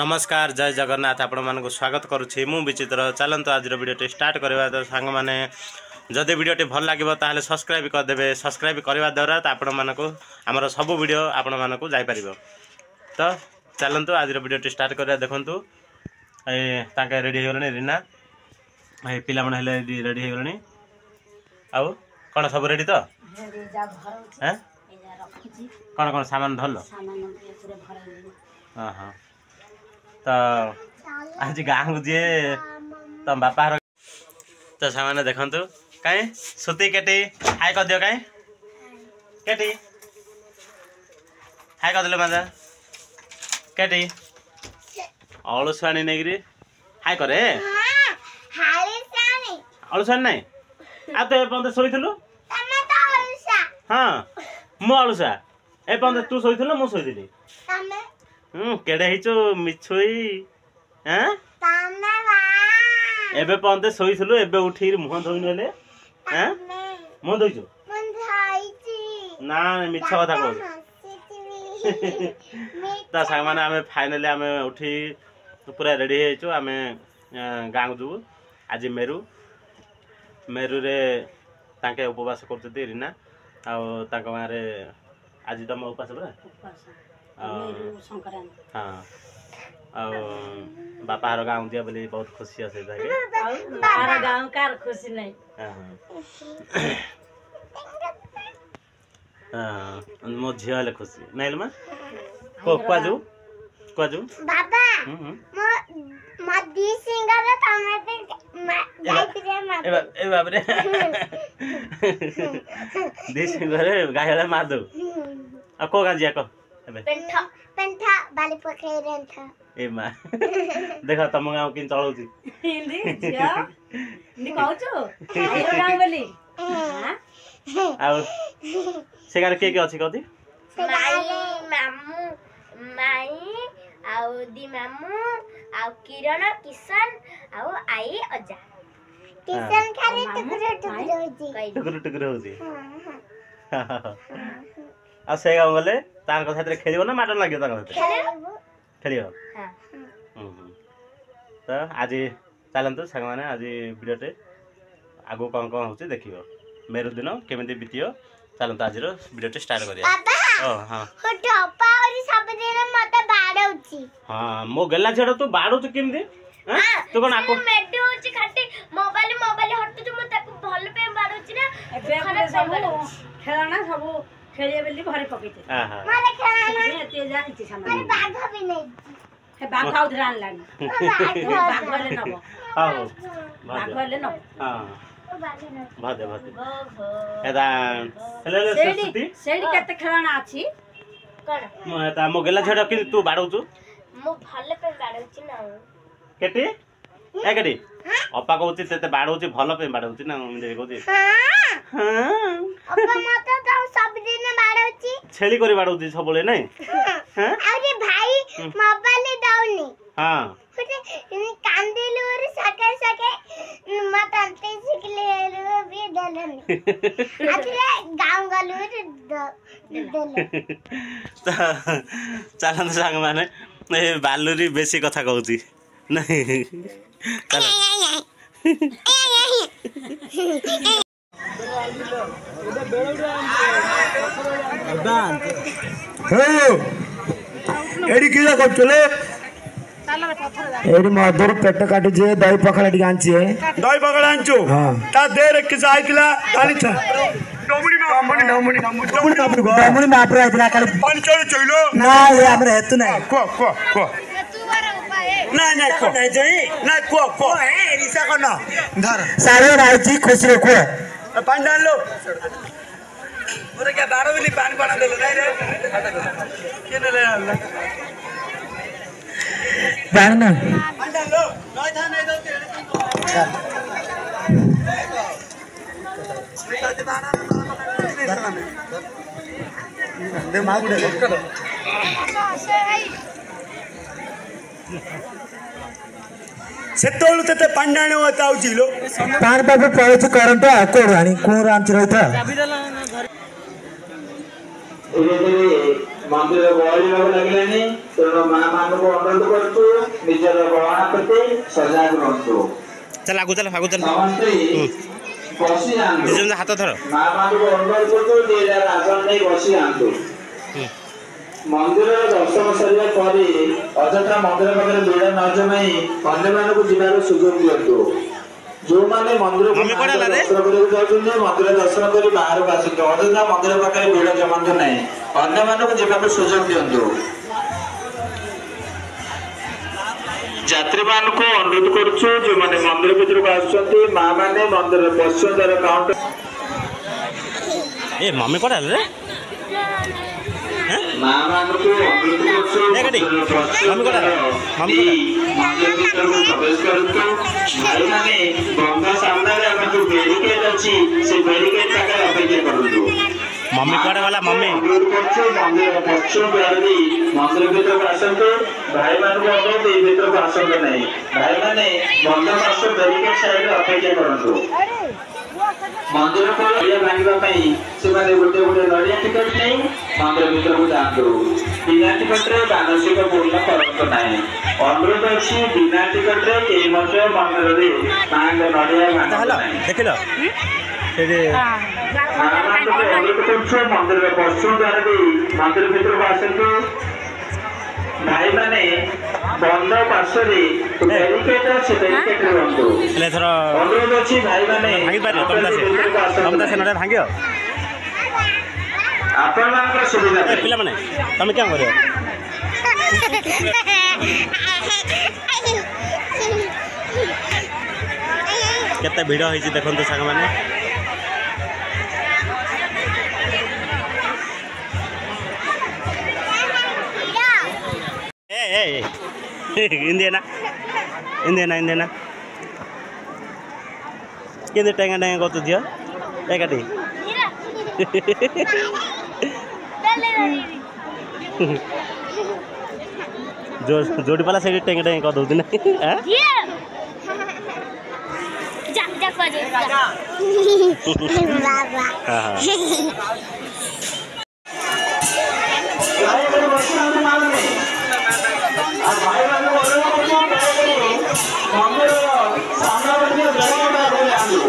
नमस्कार जय जगन्नाथ आपण मानक स्वागत करुच्ची मु विचित्र चलतु आज वीडियो स्टार्ट करवा तो सांग मैंने जदि वीडियो भल लगे ताहले सब्सक्राइब करदे सब्सक्राइब करने द्वारा आपण मानक आमर सब वीडियो आपण मानक जापर तो चलतु आज वीडियो स्टार्ट करवा देखु रेडी हो रीना पिला रेडी हो आउ कौन सब रेडी तो कौन कौन सामान धरल हाँ हाँ तो आज गाँव को जी तुम बापा तो सामान देखु कहीं सुती केटी हाई कर दियो कहीं केटी हाई कर दिल मजा केटी अलुसाणी नहीं हाई करे अलुसाणी नहीं आ तो ए शोलु हाँ मु अलुसा ए तू शोलु मु शोली केड़े हिचो मिछुई हैं एबे पंते सोईथलु एबे उठी मुह धोइनले हैं मुह धोइछो ना मिछ कथा कहू ता संग माने हमें फाइनली हमें उठी पूरा रेडी हेचो हमें गाँव जू आज मेरू रे तांके उपवास करते रीना आ तांको गारे आज तुम उपास परा हाँ बापा हर गाँव दिया बोली बहुत खुशी है गाँव कार खुशी नहीं मो झी हेले खुशी नहीं मा कुआजू कुआजू बाबा मो दी सिंगर तमे ए बाप रे दी सिंगर गायला मार दो आ को गाजिया को पेंठा पेंठा बाली पकड़े रेंठा ए मा देखा तम गाँव किन चलौची हिंदी झिया हिंदी कहूचो आयो गाँव बोली आ सेगार के अछि कथि माई मामू माई आउ दी मामू आउ किरण किशन आउ आई अजा किशन खाली टुकुर टुकुर होजी आ से गाँव गले तार साथ खेल ना माडन लगे खेल तो आज चलतु सांग मैंने आज वीडियोटे आगो कौन कौन हो देख मेरु दिन केमी बीतियो चलतु आज वीडियोटे स्टार्ट हाँ मो गला झेड़ तू बाड़ू केमी तू कौन आको खेलना सब खेलिए बेली भरे पकेते माने खेलना एते जा किछि सामान अरे बाघ भी नहीं हे बाघ आउ धरान लागी बाघ ले नबो हां बाघ ले नबो हां भादे एदा हेले सस्ती सेडी केते खेलना अछि कोन मो एता मो गेला छडा कि तू बाडौछु मो भले पे बाडौछि ना केटी ए केटी अपा कहउछि तेते बाडौछि भलो पे बाडौछि ना हम देख कहउछि हां अपा मत तो सब दिन बाडौछि छेली करी बाडौछि सबले नै हां अरे भाई मोबाइल दाउनी हां फटे कांदिलु रे सके मत अंते सिकले भी दलन आखिर गांव गलु रे दलन चलन संग माने ए बालुरी बेसी कथा कहउछि नहीं चल एडी किला कर चले एडी मधुर पेट काटी जे दही पखाड़ा टी आंची है दही पकड़ आंचो हां ता देर किस आइकला काली था डमणी मापुर आइतला काली पंचल चइलो ना ये हमरे हेतु ना को ना को नहीं जाई ना को ए रिसा को ना धर सारे राजी खुशी रे को पानी डाल लो ओरे क्या 12 मिली पानी बना दे नहीं रे केने ले अल्लाह पानी ना पानी डाल लो नहीं था नहीं दो दे मागु दे सेतोळु तते पांडाणे होता उजिलो पान बाबू पळछ करंट कोड राणी कोन रांच रहता मंदिर गहली लगलानी ତେଣୁ ମା ମାନଙ୍କୁ ଅନୁରୋଧ କରୁଛୁ ନିଜର ଗହଣା ପ୍ରତି ସଜାଗ ରୁହନ୍ତୁ। चल आगु चल आगु चल ସମସ୍ତେ ବସି ଯାଆନ୍ତୁ। दिजन हाथ धर ମା ମାନଙ୍କୁ ଅନୁରୋଧ କରୁଛୁ ଯେ ଯାହାର ଆସନ ନେଇ ବସି ଯାଆନ୍ତୁ। ମନ୍ଦିରର ଦର୍ଶନ ସରିବା ପରେ ଅଯଥା ମନ୍ଦିର ପାଖରେ ଭିଡ଼ ନ ଜମାଇ ଅନ୍ୟମାନଙ୍କୁ ଯିବାର ସୁଯୋଗ ଦିଅନ୍ତୁ। ଯେଉଁମାନେ ମନ୍ଦିରକୁ ମମି କୁଆଡ଼େ ଗଲା ରେ? ଦର୍ଶନ କରିବାକୁ ଯାଉଛନ୍ତି ମନ୍ଦିର ଦର୍ଶନ କରି ବାହାରକୁ ଆସନ୍ତୁ। ଅଯଥା ମନ୍ଦିର ପାଖରେ ଭିଡ଼ ଜମାନ୍ତୁ ନାହିଁ, ଅନ୍ୟମାନଙ୍କୁ ଯିବାକୁ ସୁଯୋଗ ଦିଅନ୍ତୁ। ଯାତ୍ରୀମାନଙ୍କୁ ଅନୁରୋଧ କରୁଛୁ ଯେଉଁମାନେ ମନ୍ଦିର ଭିତରକୁ ଆସୁଛନ୍ତି ମା ମାନେ ମନ୍ଦିର ପଶ୍ଚିମ ଦ୍ୱାର କାଉଣ୍ଟର ए मम्मी कोडा रे ମା ମାନଙ୍କୁ ଅନୁରୋଧ କରୁଛୁ ଗାଡ଼ି। ପଶ୍ଚିମ ମମି କୋଉଟା? ଦ୍ୱାର ମମି ଦେଇ ମନ୍ଦିର ଭିତରକୁ ପ୍ରବେଶ କରନ୍ତୁ। ଭାଇମାନେ ବନ୍ଧ ସାମ୍ନାରେ ଆମର ଯୋଉ ବ୍ୟାରିକେଡ୍ ଅଛି ସେ ବ୍ୟାରିକେଡ୍ ପାଖରେ ଅପେକ୍ଷା କରନ୍ତୁ। मम्मी कोडा वाला मम्मी ଅନୁରୋଧ କରୁଛୁ ମନ୍ଦିର ପଶ୍ଚିମ ଦ୍ୱାର ଦେଇ ମନ୍ଦିର ଭିତରକୁ ଆସନ୍ତୁ। ଭାଇମାନଙ୍କୁ ଅନୁରୋଧ ଏଇ ଭିତରକୁ ଆସନ୍ତୁ ନାହିଁ। ଭାଇମାନେ ବନ୍ଧ ପାର୍ଶ୍ୱ ବ୍ୟାରିକେଡ୍ ସାଇଡରେ ଅପେକ୍ଷା କରନ୍ତୁ। ମନ୍ଦିରକୁ ନଡ଼ିଆ ଭାଙ୍ଗିବା ପାଇଁ ସେମାନେ ଗୋଟେ ଗୋଟେ ନଡ଼ିଆ ଟିକଟ ନେଇ ମନ୍ଦିର ଭିତରକୁ ଯାଆନ୍ତୁ। ବିନା ଟିକଟରେ ମାନସିକ ପୂର୍ଣ୍ଣ କରନ୍ତୁ ନାହିଁ। ଅନୁରୋଧ ଅଛି ବିନା ଟିକଟରେ କେହି ମଧ୍ୟ ମନ୍ଦିରରେ ମାଙ୍କ ନଡ଼ିଆ ଭାଙ୍ଗନ୍ତୁ ନାହିଁ। देखिल सेठी ମାନଙ୍କୁ ଅନୁରୋଧ କରୁଛୁ ମନ୍ଦିରର ପଶ୍ଚିମ ଦ୍ୱାର ଦେଇ ମନ୍ଦିର ଭିତରକୁ ଆସନ୍ତୁ। ଭାଇମାନେ ବନ୍ଧ ପାର୍ଶ୍ୱରେ ବ୍ୟାରିକେଡ୍ ଅଛି ବ୍ୟାରିକେଡ୍ରେ ରୁହନ୍ତୁ। ले थर ଅନୁରୋଧ ଅଛି ଭାଇମାନେ भांगी पारे तमदा से ଭିତରକୁ ଆସନ୍ତୁ तमदा से ନାହିଁ। नडा भांगियो ଆପଣମାନଙ୍କର ସୁବିଧା ए ପାଇଁ पिला माने तमे क्या करियो केते भिड़ होई छी देखंतु संग माने ए इंडिया ना केंदे टेंगा टेंगा को दियो ए काटी जो जोड़ी पाला से टेंगा टेंगा को दउती ना हैं हां हां ଭାଇମାନେ ବସିନାହାନ୍ତି ମାମାନେ। ଆଉ ଭାଇମାନଙ୍କୁ ଅନୁରୋଧ କରୁଛୁ ଦୟାକରି ମନ୍ଦିରର ସାମ୍ନାରେ ବ୍ୟାରିକେଡ୍ ଆଗରେ ଯାଆନ୍ତୁ।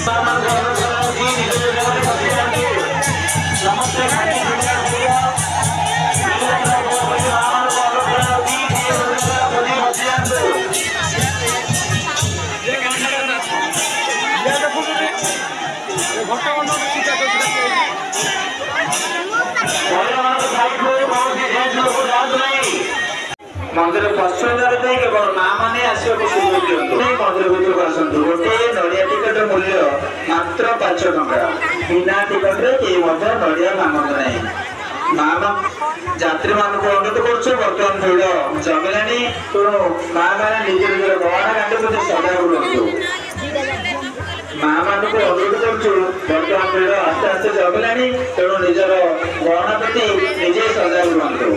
ଆପଣମାନଙ୍କୁ ଅନୁରୋଧ କରାଯାଉଛି ନିଜ ନିଜ ଜାଗାରେ ବସି ଯାଆନ୍ତୁ। ସମସ୍ତେ ଖାଲି ଭିଡ଼ିଓ ଭିଡ଼ିଓ ମାମାନଙ୍କୁ ଅନୁରୋଧ କରାଯାଉଛି ନିଜ ନିଜ ଜାଗାରେ ବସି ଯାଆନ୍ତୁ। ମନ୍ଦିର ପଶ୍ଚିମ ଦ୍ୱାର ଦେଇ କେବଳ ମା ମାନେ ଆସିବାକୁ ସୁଯୋଗ ଦିଅନ୍ତୁ। ମନ୍ଦିର ଭିତରକୁ ଆସନ୍ତୁ। ଗୋଟିଏ ନଡ଼ିଆ ଟିକଟ ମୂଲ୍ୟ ମାତ୍ର 5 ଟଙ୍କା। ବିନା ଟିକଟରେ କେହି ମଧ୍ୟ ନଡ଼ିଆ ଭାଙ୍ଗନ୍ତୁ ନାହିଁ। ଯାତ୍ରୀମାନଙ୍କୁ ଅନୁରୋଧ କରୁଛୁ ବର୍ତ୍ତମାନ ଭିଡ଼ ଜମିଲାଣି ତେଣୁ ମା ମାନେ ନିଜ ନିଜର ଗହଣା କାଟି ମଧ୍ୟ ସଜାଗ ରୁହନ୍ତୁ। ମା ମାନଙ୍କୁ ଅନୁରୋଧ କରୁଛୁ ବର୍ତ୍ତମାନ ଭିଡ଼ ଆସ୍ତେ ଆସ୍ତେ ଜମିଲାଣି ତେଣୁ ନିଜର ଗହଣା ପ୍ରତି ନିଜେ ସଜାଗ ରୁହନ୍ତୁ।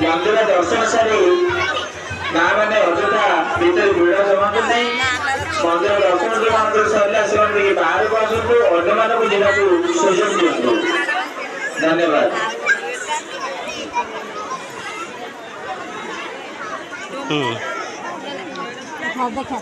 ମନ୍ଦିର ଦର୍ଶନ ସାରି ମା ମାନେ ଅଯଥା ଭିତରେ ଭିଡ଼ ଜମାନ୍ତୁ ନାହିଁ। ମନ୍ଦିର ଦର୍ଶନ ଯେଉଁ ମନ୍ଦିର ସରିଲା ସେମାନେ ଟିକେ ବାହାରକୁ ଆସନ୍ତୁ। ଅନ୍ୟମାନଙ୍କୁ ଯିବାକୁ ସୁଯୋଗ ଦିଅନ୍ତୁ। ଧନ୍ୟବାଦ। देखा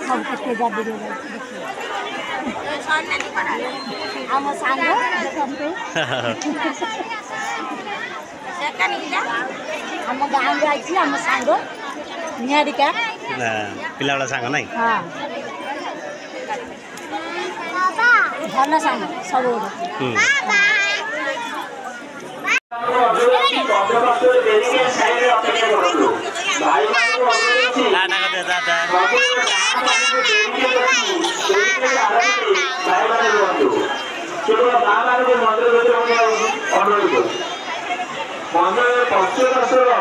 सब कितने जाबी आम सांग देखते आम गाँव जाइए आम सांग निहारिका पिला वाला सांग नहीं हाँ भल सांग सब ମନ୍ଦିର ପଶ୍ଚିମ ପାର୍ଶ୍ୱର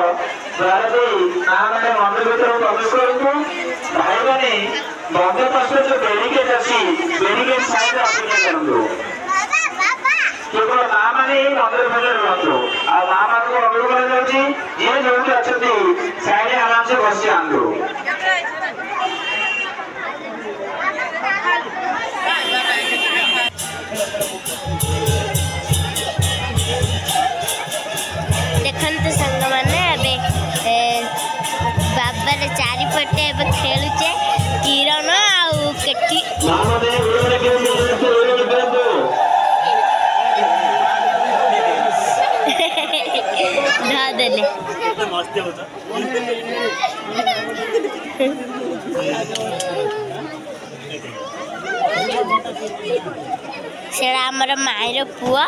ଦ୍ୱାର ଦେଇ ମା ମାନେ ମନ୍ଦିର ଭିତରକୁ ପ୍ରବେଶ କରନ୍ତୁ। ଭାଇମାନେ ବନ୍ଧ ପାର୍ଶ୍ୱରେ ଯୋଉ ବ୍ୟାରିକେଡ୍ ଅଛି ବ୍ୟାରିକେଡ୍ ସାଇଡରେ ଅପେକ୍ଷା କରନ୍ତୁ। କେବଳ ମା ମାନେ ହିଁ ମନ୍ଦିର ଭିତରେ ରୁହନ୍ତୁ। ଆଉ ମା ମାନଙ୍କୁ ଅନୁରୋଧ କରାଯାଉଛି ଯିଏ ଯୋଉଠି ଅଛନ୍ତି ସାଇଡରେ ଆରାମସେ ବସି ଯାଆନ୍ତୁ। देखते सांग मैंने बाबार चारिपटे खेलुचे किरण आउ केटी धदेले सेड़ा आमर मायर पुआ